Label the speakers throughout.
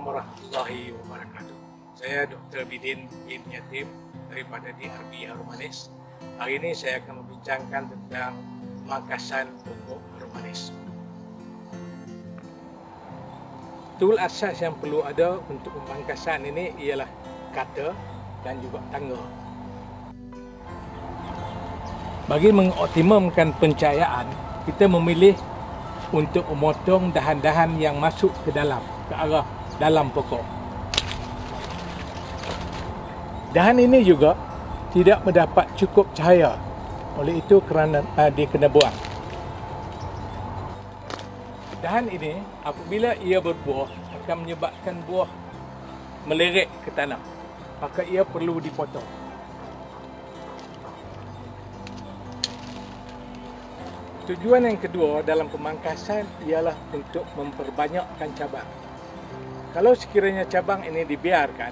Speaker 1: warahmatullahi wabarakatuh. Saya Dr. Bidin bin Yatim daripada DRB Harum Manis. Hari ini saya akan membincangkan tentang pemangkasan pokok harum manis. Tool asas yang perlu ada untuk pemangkasan ini ialah cutter dan juga tangga. Bagi mengoptimumkan pencahayaan, kita memilih untuk memotong dahan-dahan yang masuk ke arah dalam pokok. Dahan ini juga tidak mendapat cukup cahaya, oleh itu kerana dia kena buang. Dahan ini apabila ia berbuah akan menyebabkan buah meleret ke tanah, maka ia perlu dipotong. Tujuan yang kedua dalam pemangkasan ialah untuk memperbanyakkan cabang. Kalau sekiranya cabang ini dibiarkan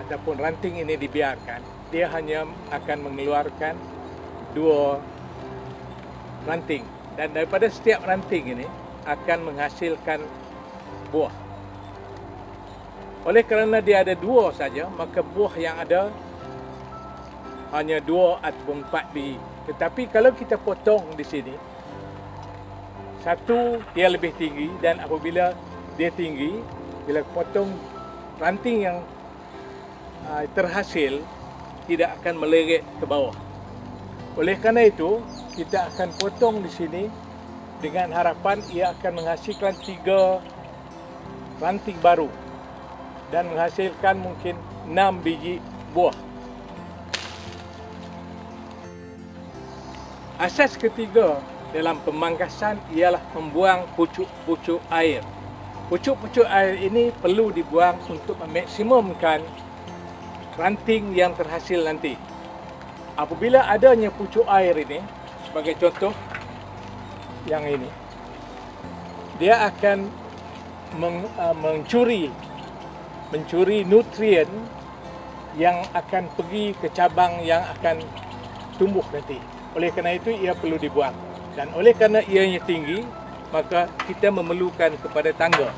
Speaker 1: ataupun ranting ini dibiarkan, dia hanya akan mengeluarkan 2 ranting, dan daripada setiap ranting ini akan menghasilkan buah. Oleh kerana dia ada 2 saja, maka buah yang ada hanya 2 ataupun 4 biji. Tetapi kalau kita potong di sini, satu dia lebih tinggi, dan apabila dia tinggi, bila potong ranting yang terhasil tidak akan meleret ke bawah. Oleh kerana itu, kita akan potong di sini dengan harapan ia akan menghasilkan 3 ranting baru dan menghasilkan mungkin 6 biji buah. Asas ketiga dalam pemangkasan ialah membuang pucuk-pucuk air. Pucuk-pucuk air ini perlu dibuang untuk memaksimumkan ranting yang terhasil nanti. Apabila adanya pucuk air ini, sebagai contoh yang ini, dia akan mencuri nutrien yang akan pergi ke cabang yang akan tumbuh nanti. Oleh kerana itu ia perlu dibuang. Dan oleh kerana ianya tinggi, maka kita memerlukan kepada tangga.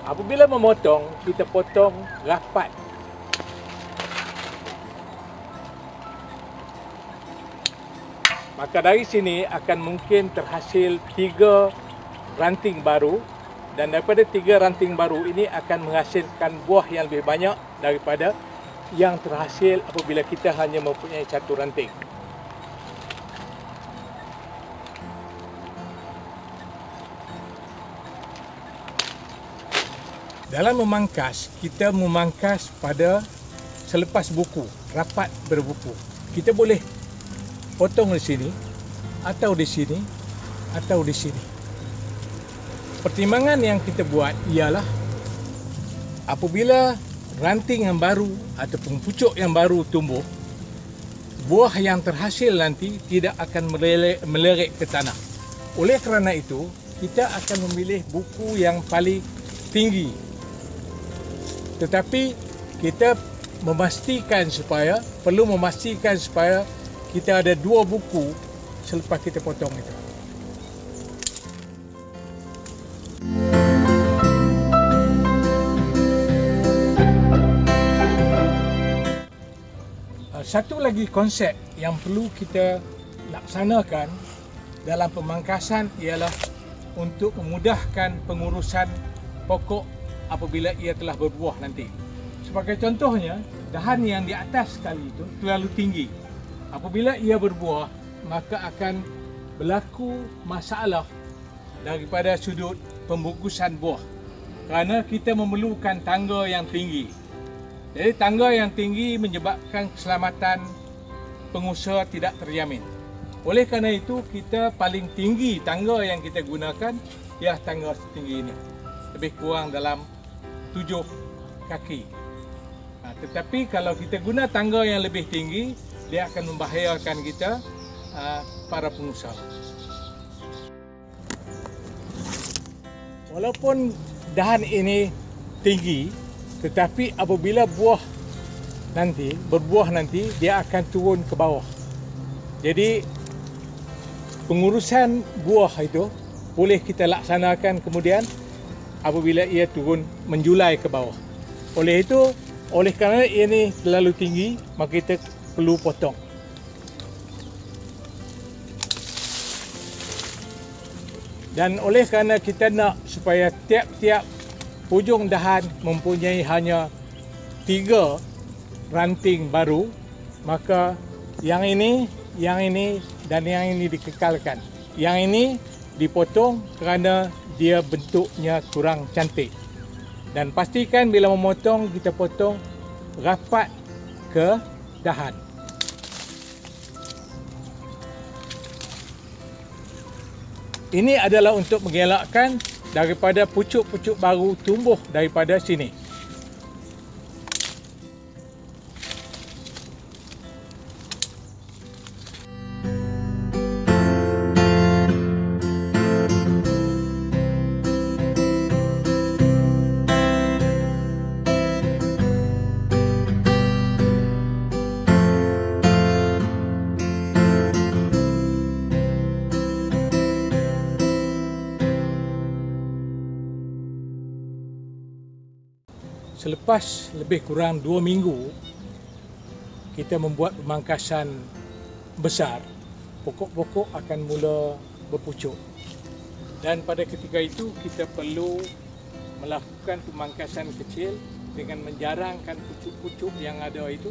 Speaker 1: Apabila memotong, kita potong rapat. Maka dari sini akan mungkin terhasil 3 ranting baru, dan daripada 3 ranting baru ini akan menghasilkan buah yang lebih banyak daripada yang terhasil apabila kita hanya mempunyai 1 ranting. Dalam memangkas, kita memangkas pada selepas buku, rapat berbuku. Kita boleh potong di sini, atau di sini, atau di sini. Pertimbangan yang kita buat ialah apabila ranting yang baru ataupun pucuk yang baru tumbuh, buah yang terhasil nanti tidak akan meleret ke tanah. Oleh kerana itu, kita akan memilih buku yang paling tinggi. Tetapi kita perlu memastikan supaya kita ada 2 buku selepas kita potong itu. Satu lagi konsep yang perlu kita laksanakan dalam pemangkasan ialah untuk memudahkan pengurusan pokok apabila ia telah berbuah nanti. Sebagai contohnya, dahan yang di atas sekali itu terlalu tinggi. Apabila ia berbuah, maka akan berlaku masalah daripada sudut pembungkusan buah, kerana kita memerlukan tangga yang tinggi. Jadi tangga yang tinggi menyebabkan keselamatan pengusaha tidak terjamin. Oleh kerana itu, kita paling tinggi tangga yang kita gunakan ialah tangga setinggi ini, lebih kurang dalam 7 kaki. Tetapi kalau kita guna tangga yang lebih tinggi, dia akan membahayakan kita, para pengusaha. Walaupun dahan ini tinggi, tetapi apabila berbuah nanti, dia akan turun ke bawah. Jadi pengurusan buah itu boleh kita laksanakan kemudian apabila ia turun menjulai ke bawah. Oleh kerana ini terlalu tinggi, maka kita perlu potong. Dan oleh kerana kita nak supaya tiap-tiap hujung dahan mempunyai hanya 3 ranting baru, maka yang ini dan yang ini dikekalkan. Yang ini dipotong kerana dia bentuknya kurang cantik. Dan pastikan bila memotong, kita potong rapat ke dahan. Ini adalah untuk mengelakkan daripada pucuk-pucuk baru tumbuh daripada sini. Selepas lebih kurang 2 minggu, kita membuat pemangkasan besar, pokok-pokok akan mula berpucuk. Dan pada ketika itu, kita perlu melakukan pemangkasan kecil dengan menjarangkan pucuk-pucuk yang ada itu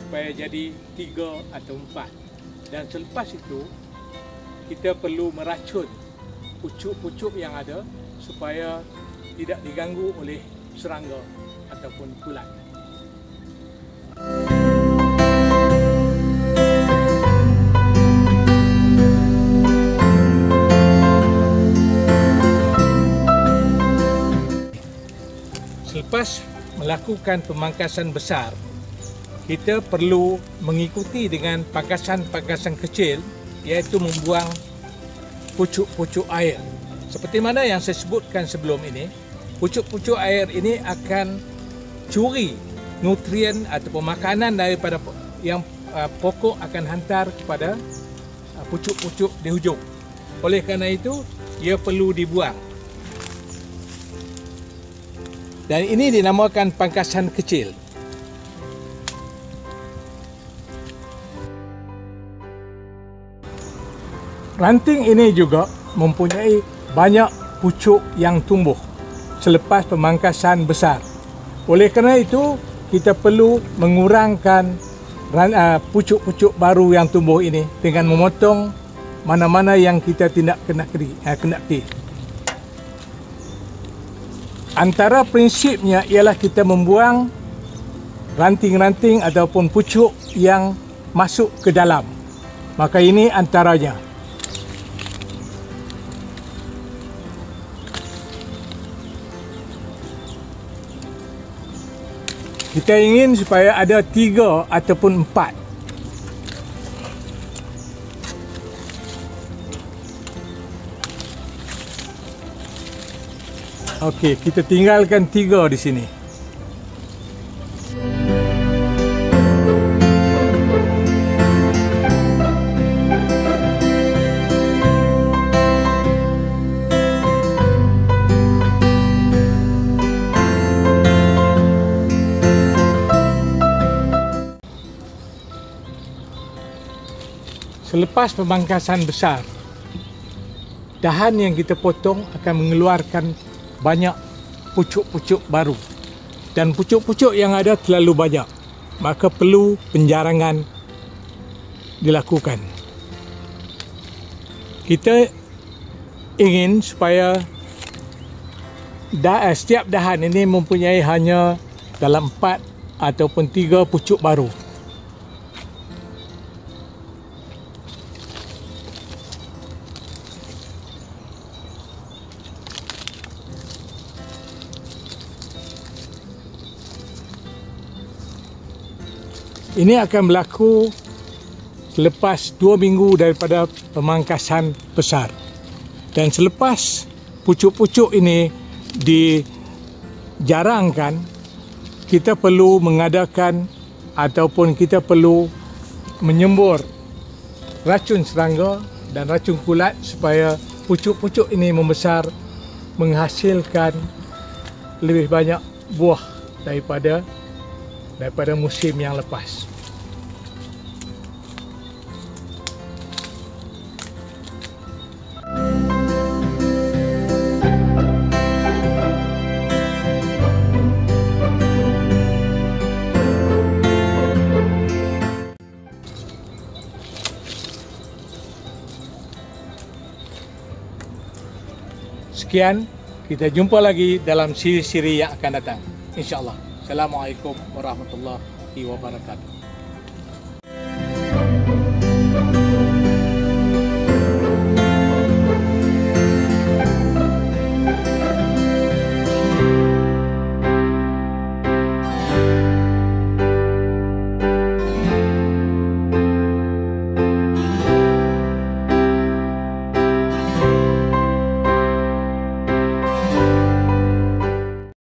Speaker 1: supaya jadi 3 atau 4. Dan selepas itu, kita perlu meracun pucuk-pucuk yang ada supaya tidak diganggu oleh serangga ataupun kulat. Selepas melakukan pemangkasan besar, kita perlu mengikuti dengan pangkasan-pangkasan kecil, iaitu membuang pucuk-pucuk air. Seperti mana yang saya sebutkan sebelum ini, pucuk-pucuk air ini akan curi nutrien atau makanan daripada yang pokok akan hantar kepada pucuk-pucuk di hujung. Oleh kerana itu, ia perlu dibuang. Dan ini dinamakan pangkasan kecil. Ranting ini juga mempunyai banyak pucuk yang tumbuh selepas pemangkasan besar. Oleh kerana itu, kita perlu mengurangkan pucuk-pucuk baru yang tumbuh ini dengan memotong mana-mana yang kita tidak kenaki. Antara prinsipnya ialah kita membuang ranting-ranting ataupun pucuk yang masuk ke dalam. Maka ini antaranya. Kita ingin supaya ada 3 ataupun 4. Okey, kita tinggalkan 3 di sini. Selepas pemangkasan besar, dahan yang kita potong akan mengeluarkan banyak pucuk-pucuk baru. Dan pucuk-pucuk yang ada terlalu banyak, maka perlu penjarangan dilakukan. Kita ingin supaya setiap dahan ini mempunyai hanya dalam 4 ataupun 3 pucuk baru. Ini akan berlaku selepas 2 minggu daripada pemangkasan besar. Dan selepas pucuk-pucuk ini dijarangkan, kita perlu mengadakan ataupun kita perlu menyembur racun serangga dan racun kulat supaya pucuk-pucuk ini membesar, menghasilkan lebih banyak buah daripada musim yang lepas. Sekian, kita jumpa lagi dalam siri-siri yang akan datang, insya-Allah. Assalamualaikum warahmatullahi wabarakatuh.